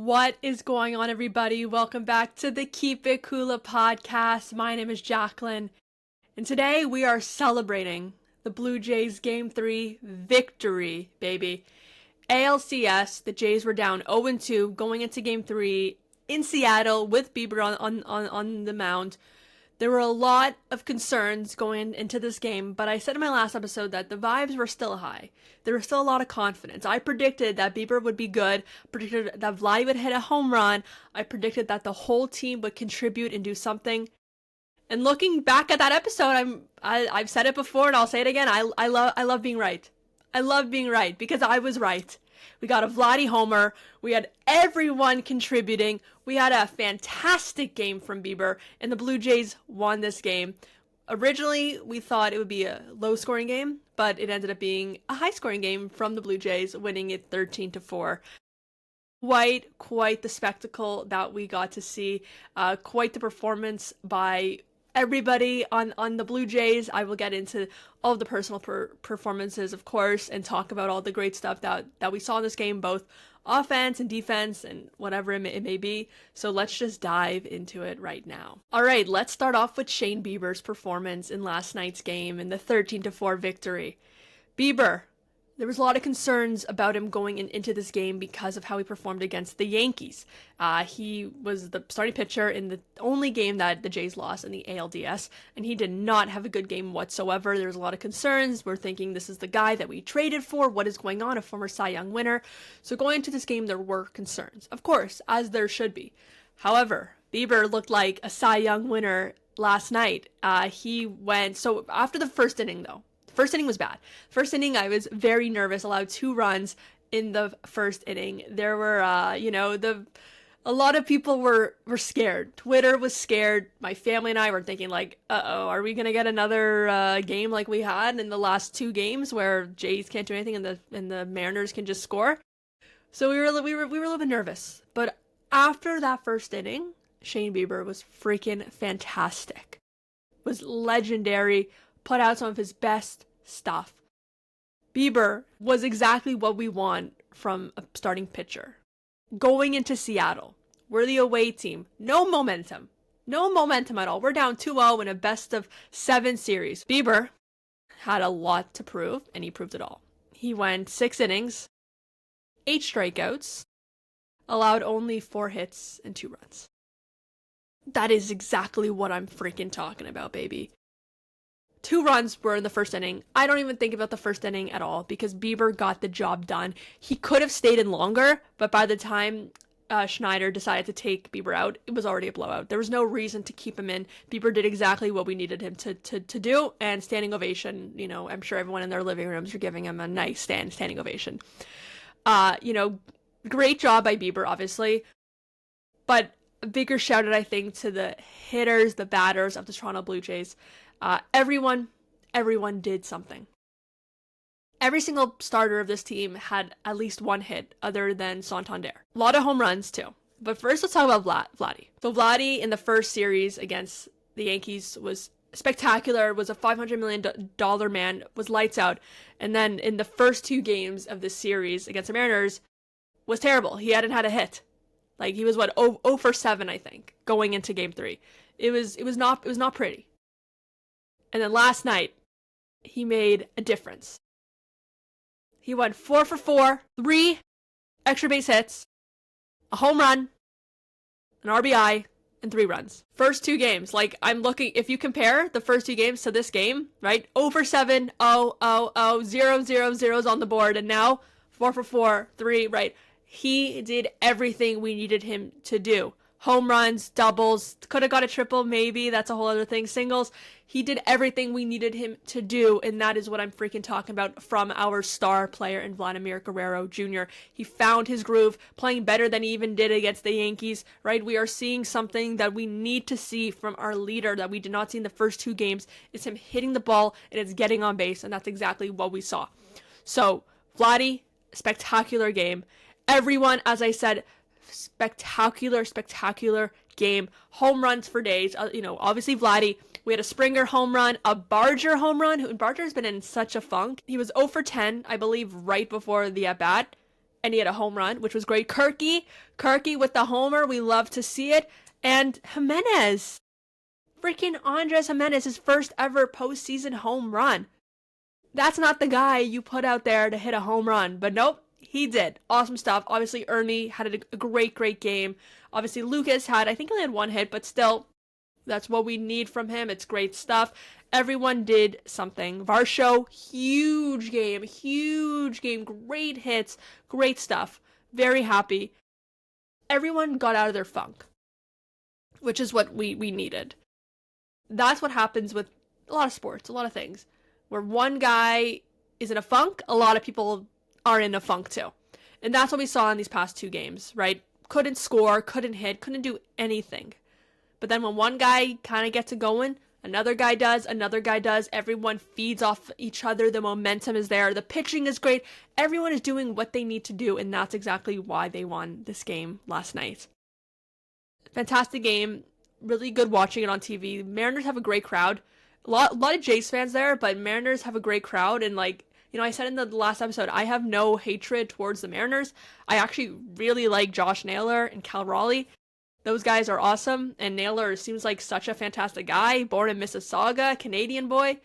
What is going on, everybody? Welcome back to the Keep It Kula Podcast. My name is Jacqueline, and today we are celebrating the Blue Jays Game 3 victory, baby. ALCS, the Jays were down 0-2 going into Game 3 in Seattle with Bieber on the mound. There were a lot of concerns going into this game, but I said in my last episode that the vibes were still high. There was still a lot of confidence. I predicted that Bieber would be good, predicted that Vladdy would hit a home run, I predicted that the whole team would contribute and do something. And looking back at that episode, I've said it before and I'll say it again, I love being right. I love being right because I was right. We got a Vladdy homer. We had everyone contributing. We had a fantastic game from Bieber, and the Blue Jays won this game. Originally, we thought it would be a low-scoring game, but it ended up being a high-scoring game from the Blue Jays, winning it 13-4. Quite the spectacle that we got to see. Quite the performance by everybody on the Blue Jays. I will get into all of the personal performances, of course, and talk about all the great stuff that we saw in this game, both offense and defense and whatever it may be. So let's just dive into it right now. All right, let's start off with Shane Bieber's performance in last night's game in the 13-4 victory. Bieber, there was a lot of concerns about him going into this game because of how he performed against the Yankees. He was the starting pitcher in the only game that the Jays lost in the ALDS, and he did not have a good game whatsoever. There was a lot of concerns. We're thinking this is the guy that we traded for. What is going on? A former Cy Young winner. So going into this game, there were concerns. Of course, as there should be. However, Bieber looked like a Cy Young winner last night. So after the first inning, though, first inning was bad. First inning, I was very nervous, allowed 2 runs in the first inning. There were, a lot of people were scared. Twitter was scared. My family and I were thinking like, uh-oh, are we going to get another game like we had in the last 2 games where Jays can't do anything and the Mariners can just score? So we were a little bit nervous. But after that first inning, Shane Bieber was freaking fantastic. Was legendary, put out some of his best stuff. Bieber was exactly what we want from a starting pitcher. Going into Seattle, we're the away team. No momentum at all. We're down 2-0 in a best of 7 series. Bieber had a lot to prove, and he proved it all. He went 6 innings, 8 strikeouts, allowed only 4 hits and 2 runs. That is exactly what I'm freaking talking about, baby. 2 runs were in the first inning. I don't even think about the first inning at all because Bieber got the job done. He could have stayed in longer, but by the time Schneider decided to take Bieber out, it was already a blowout. There was no reason to keep him in. Bieber did exactly what we needed him to do, and standing ovation. I'm sure everyone in their living rooms are giving him a nice standing ovation. Great job by Bieber, obviously, but a bigger shout out, I think, to the hitters, the batters of the Toronto Blue Jays. Everyone did something. Every single starter of this team had at least 1 hit other than Santander. A lot of home runs too. But first, let's talk about Vladdy. So Vladdy in the first series against the Yankees was spectacular, was a $500 million man, was lights out. And then in the first 2 games of this series against the Mariners was terrible. He hadn't had a hit. Like he was 0 for 7, I think, going into game 3. It was not pretty. And then last night, he made a difference. He went 4 for 4, 3 extra base hits, a home run, an RBI, and 3 runs. First 2 games, I'm looking, if you compare the first 2 games to this game, right? 0 for 7, 0, 0, 0, 0, 0, 0's on the board, and now 4 for 4, 3, right? He did everything we needed him to do. Home runs, doubles, could have got a triple, maybe, that's a whole other thing, singles. He did everything we needed him to do, and that is what I'm freaking talking about from our star player in Vladimir Guerrero Jr. He found his groove, playing better than he even did against the Yankees, right? We are seeing something that we need to see from our leader that we did not see in the first 2 games. It's him hitting the ball, and it's getting on base, and that's exactly what we saw. So, Vladdy, spectacular game. Everyone, as I said, spectacular game. Home runs for days. Obviously Vladdy. We had a Springer home run, a Barger home run. Barger's been in such a funk. He was 0 for 10, I believe, right before the at-bat. and he had a home run, which was great. Kirky with the homer. We love to see it. And Jimenez. Freaking Andres Jimenez, his first ever postseason home run. That's not the guy you put out there to hit a home run, but nope, he did. Awesome stuff. Obviously, Ernie had a great game. Obviously, Lucas I think he only had one hit, but still, that's what we need from him. It's great stuff. Everyone did something. Varsho, huge game. Great hits, great stuff. Very happy. Everyone got out of their funk, which is what we needed. That's what happens with a lot of sports, a lot of things. Where one guy is in a funk, a lot of people are in a funk too. And that's what we saw in these past 2 games, right? Couldn't score, couldn't hit, couldn't do anything. But then when one guy kind of gets it going, another guy does, everyone feeds off each other, the momentum is there, the pitching is great, everyone is doing what they need to do, and that's exactly why they won this game last night. Fantastic game. Really good watching it on TV. Mariners have a great crowd. A lot of Jays fans there, but Mariners have a great crowd. And I said in the last episode, I have no hatred towards the Mariners. I actually really like Josh Naylor and Cal Raleigh. Those guys are awesome. And Naylor seems like such a fantastic guy, born in Mississauga, Canadian boy.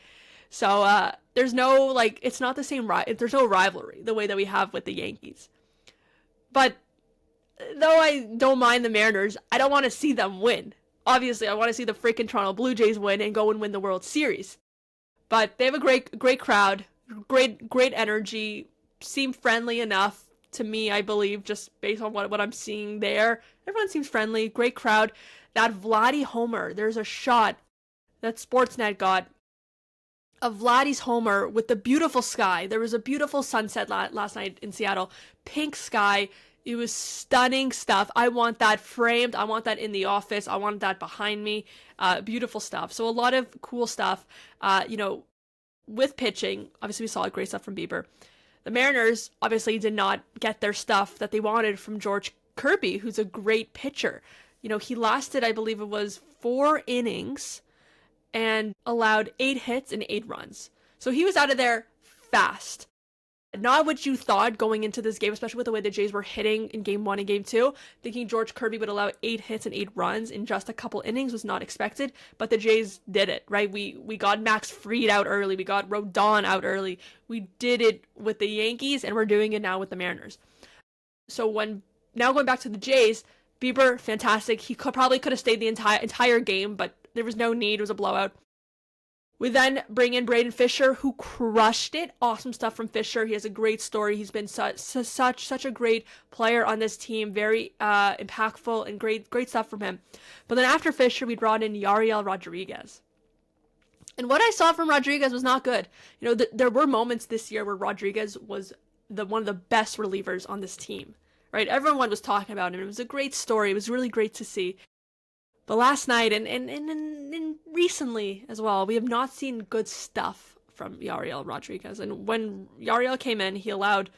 So there's no, it's not the same, there's no rivalry the way that we have with the Yankees. But though I don't mind the Mariners, I don't want to see them win. Obviously, I want to see the freaking Toronto Blue Jays win and go and win the World Series. But they have a great crowd, great energy, seem friendly enough to me, I believe, just based on what I'm seeing there. Everyone seems friendly, great crowd. That Vladdy homer, there's a shot that Sportsnet got of Vladdy's homer with the beautiful sky. There was a beautiful sunset last night in Seattle, pink sky. It was stunning stuff. I want that framed. I want that in the office. I want that behind me. Beautiful stuff. So a lot of cool stuff, with pitching. Obviously, we saw great stuff from Bieber. The Mariners obviously did not get their stuff that they wanted from George Kirby, who's a great pitcher. He lasted, I believe it was 4 innings and allowed 8 hits and 8 runs. So he was out of there fast. Not what you thought going into this game, especially with the way the Jays were hitting in game 1 and game 2. Thinking George Kirby would allow 8 hits and 8 runs in just a couple innings was not expected, but the Jays did it, right? We got Max Fried out early. We got Rodon out early. We did it with the Yankees, and we're doing it now with the Mariners. So now going back to the Jays, Bieber, fantastic. He probably could have stayed the entire game, but there was no need. It was a blowout. We then bring in Braden Fisher, who crushed it. Awesome stuff from Fisher. He has a great story. He's been such a great player on this team. Very impactful and great stuff from him. But then after Fisher, we brought in Yariel Rodriguez. And what I saw from Rodriguez was not good. There were moments this year where Rodriguez was one of the best relievers on this team, right? Everyone was talking about him. It was a great story. It was really great to see. But last night and recently as well, we have not seen good stuff from Yariel Rodriguez. And when Yariel came in, he allowed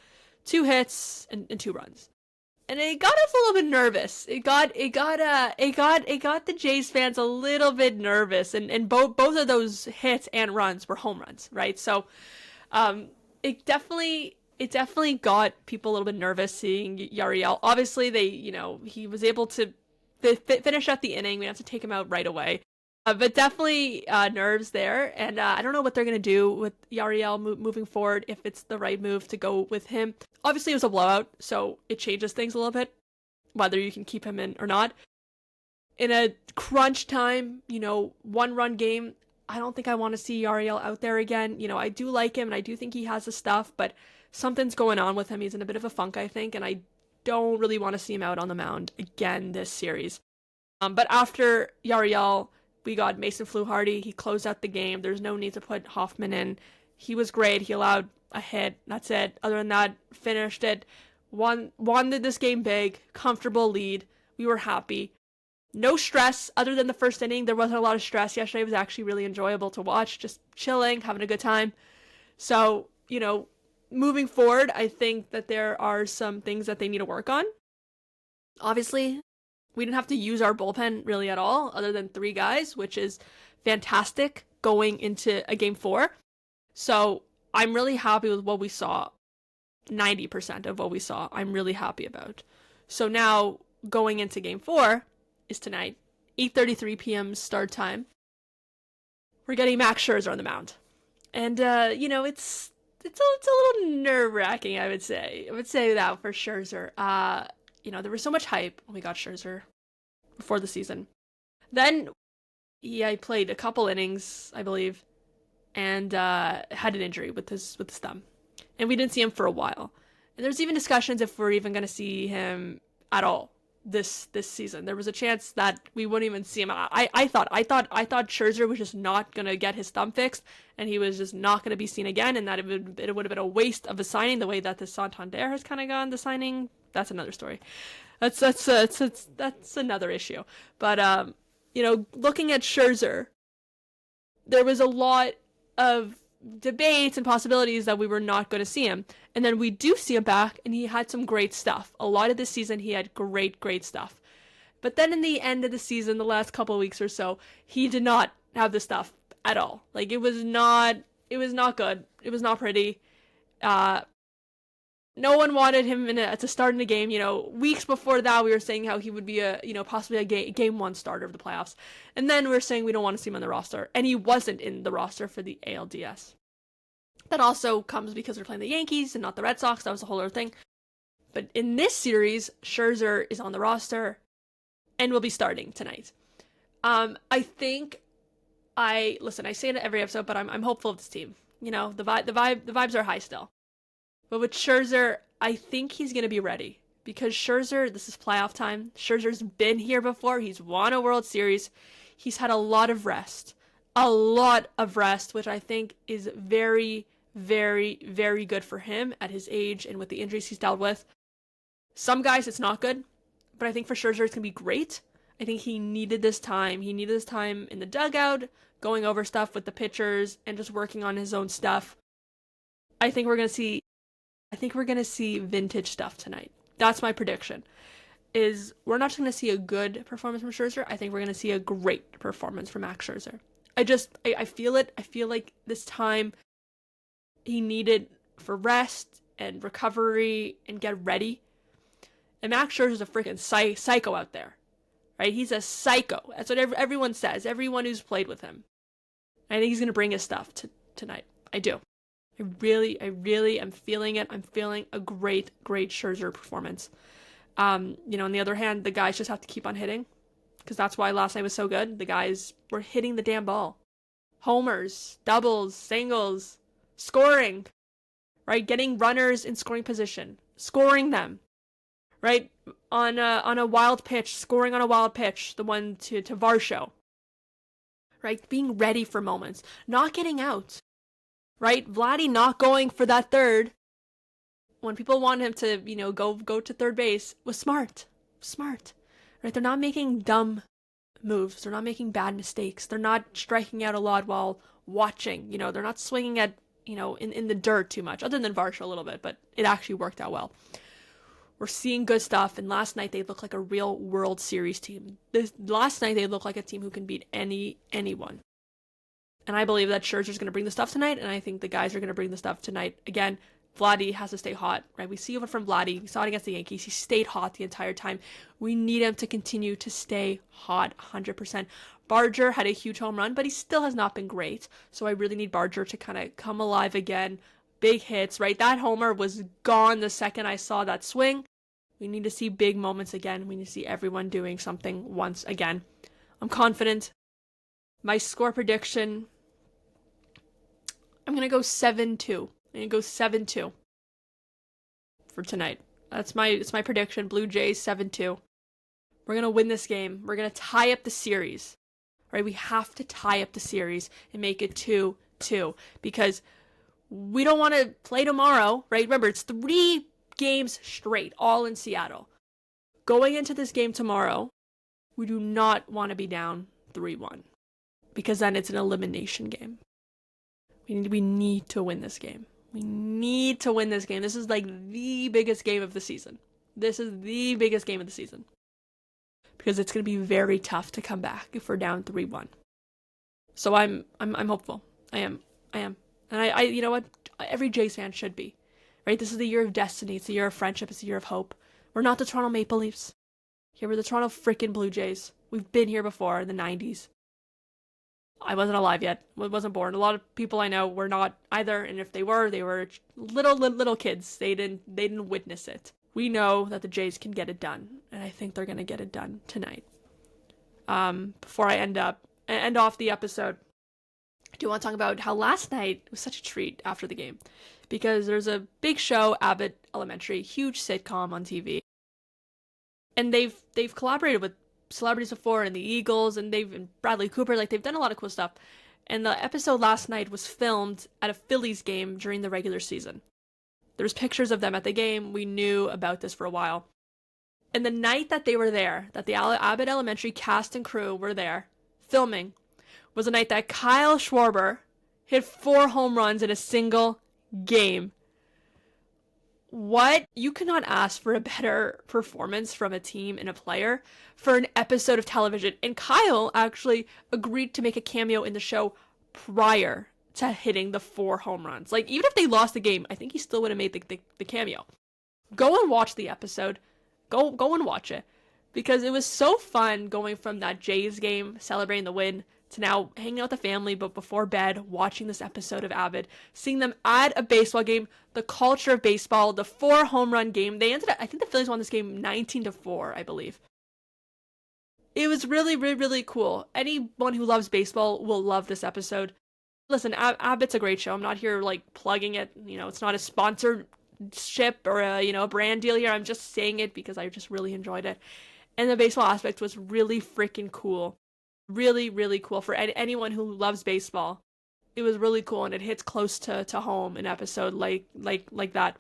2 hits and 2 runs. And it got us a little bit nervous. It got the Jays fans a little bit nervous. And both of those hits and runs were home runs, right? So it definitely got people a little bit nervous seeing Yariel. Obviously, he was able to finish out the inning. We have to take him out right away. But definitely nerves there. And I don't know what they're going to do with Yariel moving forward, if it's the right move to go with him. Obviously, it was a blowout, so it changes things a little bit, whether you can keep him in or not. In a crunch time, 1-run game, I don't think I want to see Yariel out there again. I do like him, and I do think he has the stuff, but something's going on with him. He's in a bit of a funk, I think, and I don't really want to see him out on the mound again this series. But after Yariel, we got Mason Fluharty. He closed out the game. There's no need to put Hoffman in. He was great. He allowed a hit. That's it. Other than that, finished it. Won this game big. Comfortable lead. We were happy. No stress other than the first inning. There wasn't a lot of stress. Yesterday was actually really enjoyable to watch. Just chilling, having a good time. So, moving forward, I think that there are some things that they need to work on. Obviously, we didn't have to use our bullpen really at all, other than 3 guys, which is fantastic going into a game 4. So I'm really happy with what we saw. 90% of what we saw, I'm really happy about. So now going into game 4 is tonight, 8:33 p.m. start time. We're getting Max Scherzer on the mound. And, it's a little nerve-wracking, I would say. I would say that for Scherzer. There was so much hype when we got Scherzer before the season. Then he played a couple innings, I believe, and had an injury with his thumb. And we didn't see him for a while. And there's even discussions if we're even going to see him at all this season. There was a chance that we wouldn't even see him. I thought Scherzer was just not going to get his thumb fixed, and he was just not going to be seen again, and that it would have been a waste of a signing the way that the Santander has kind of gone. The signing, that's another story. That's another issue. But looking at Scherzer, there was a lot of debates and possibilities that we were not going to see him. And then we do see him back, and he had some great stuff. A lot of this season, he had great stuff. But then in the end of the season, the last couple of weeks or so, he did not have the stuff at all. Like, it was not good. It was not pretty. No one wanted him to start in a game. Weeks before that, we were saying how he would be possibly a game 1 starter of the playoffs. And then we were saying we don't want to see him on the roster. And he wasn't in the roster for the ALDS. That also comes because we're playing the Yankees and not the Red Sox. That was a whole other thing. But in this series, Scherzer is on the roster and will be starting tonight. I say it every episode, but I'm hopeful of this team. The vibes are high still. But with Scherzer, I think he's going to be ready. Because Scherzer, this is playoff time. Scherzer's been here before. He's won a World Series. He's had a lot of rest. Which I think is very, very, very good for him at his age and with the injuries he's dealt with. Some guys, it's not good. But I think for Scherzer, it's going to be great. I think he needed this time. He needed this time in the dugout, going over stuff with the pitchers, and just working on his own stuff. I think we're going to see vintage stuff tonight. That's my prediction. We're not just going to see a good performance from Scherzer. I think we're going to see a great performance from Max Scherzer. I feel it. I feel like this time he needed for rest and recovery and get ready. And Max Scherzer's a freaking psycho out there, right? He's a psycho. That's what everyone says. Everyone who's played with him. I think he's going to bring his stuff tonight. I do. I really am feeling it. I'm feeling a great Scherzer performance. On the other hand, the guys just have to keep on hitting, because that's why last night was so good. The guys were hitting the damn ball. Homers, doubles, singles, scoring, right? Getting runners in scoring position, scoring them, right? On a wild pitch, scoring on a wild pitch, the one to Varsho, right? Being ready for moments, not getting out. Right? Vladdy not going for that third when people want him to, go to third base was smart. Right? They're not making dumb moves. They're not making bad mistakes. They're not striking out a lot while watching. They're not swinging at, in the dirt too much, other than Varsho a little bit, but it actually worked out well. We're seeing good stuff, and last night they looked like a real World Series team. Last night they looked like a team who can beat anyone. And I believe that Scherzer's going to bring the stuff tonight, and I think the guys are going to bring the stuff tonight. Again, Vladdy has to stay hot, right? We see it from Vladdy. We saw it against the Yankees. He stayed hot the entire time. We need him to continue to stay hot 100%. Barger had a huge home run, but he still has not been great. So I really need Barger to kind of come alive again. Big hits, right? That homer was gone the second I saw that swing. We need to see big moments again. We need to see everyone doing something once again. I'm confident. My score prediction, I'm going to go 7-2. I'm going to go 7-2 for tonight. It's my prediction. Blue Jays 7-2. We're going to win this game. We're going to tie up the series. Right? We have to tie up the series and make it 2-2 because we don't want to play tomorrow, right? Remember, it's 3 games straight, all in Seattle. Going into this game tomorrow, we do not want to be down 3-1 because then it's an elimination game. We need to win this game. We need to win this game. This is like the biggest game of the season. This is the biggest game of the season. Because it's going to be very tough to come back if we're down 3-1. So I'm hopeful. I am. And I you know what? Every Jays fan should be. right? This is the year of destiny. It's the year of friendship. It's the year of hope. We're not the Toronto Maple Leafs. Here we're the Toronto freaking Blue Jays. We've been here before in the 90s. I wasn't alive yet. I wasn't born. A lot of people I know were not either, and if they were little kids. They didn't witness it. We know that the Jays can get it done, and I think they're gonna get it done tonight. Before I end off the episode, I do want to talk about how last night was such a treat after the game, because there's a big show, Abbott Elementary, huge sitcom on TV, and they've collaborated with celebrities before, and the Eagles, and Bradley Cooper, like they've done a lot of cool stuff. And the episode last night was filmed at a Phillies game during the regular season. There's pictures of them at the game. We knew about this for a while. And the night that they were there, that the Abbott Elementary cast and crew were there filming, was a night that Kyle Schwarber hit 4 home runs in a single game. What? You could not ask for a better performance from a team and a player for an episode of television. And Kyle actually agreed to make a cameo in the show prior to hitting the 4 home runs. Like, even if they lost the game, I think he still would have made the cameo. Go and watch the episode. Go and watch it. Because it was so fun going from that Jays game, celebrating the win, to now hanging out with the family, but before bed, watching this episode of Avid, seeing them at a baseball game, the culture of baseball, the 4 home run game. They ended up, I think the Phillies won this game 19-4, I believe. It was really, really, really cool. Anyone who loves baseball will love this episode. Listen, Abbott's a great show. I'm not here like plugging it. You know, it's not a sponsorship or a brand deal here. I'm just saying it because I just really enjoyed it. And the baseball aspect was really freaking cool. Really, really cool for anyone who loves baseball. It was really cool, and it hits close to home, an episode like that.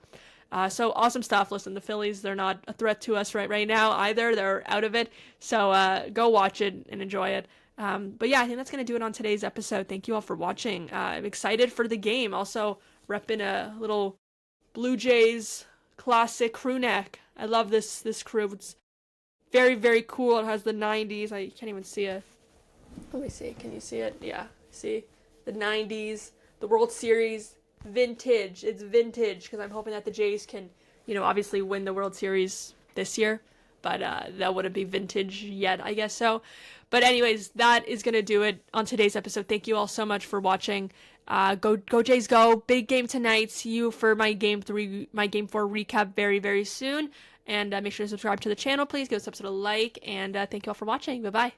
So awesome stuff. Listen, the Phillies, they're not a threat to us right now either. They're out of it. So go watch it and enjoy it. But yeah, I think that's going to do it on today's episode. Thank you all for watching. I'm excited for the game. Also repping a little Blue Jays classic crew neck. I love this crew. It's very, very cool. It has the 90s. I can't even see it. Let me see. Can you see it? Yeah. See? The 90s. The World Series. Vintage. It's vintage because I'm hoping that the Jays can, obviously win the World Series this year. But that wouldn't be vintage yet, I guess so. But anyways, that is going to do it on today's episode. Thank you all so much for watching. Go Jays go. Big game tonight. See you for my Game 4 recap very, very soon. And make sure to subscribe to the channel, please. Give this episode a like. And thank you all for watching. Bye-bye.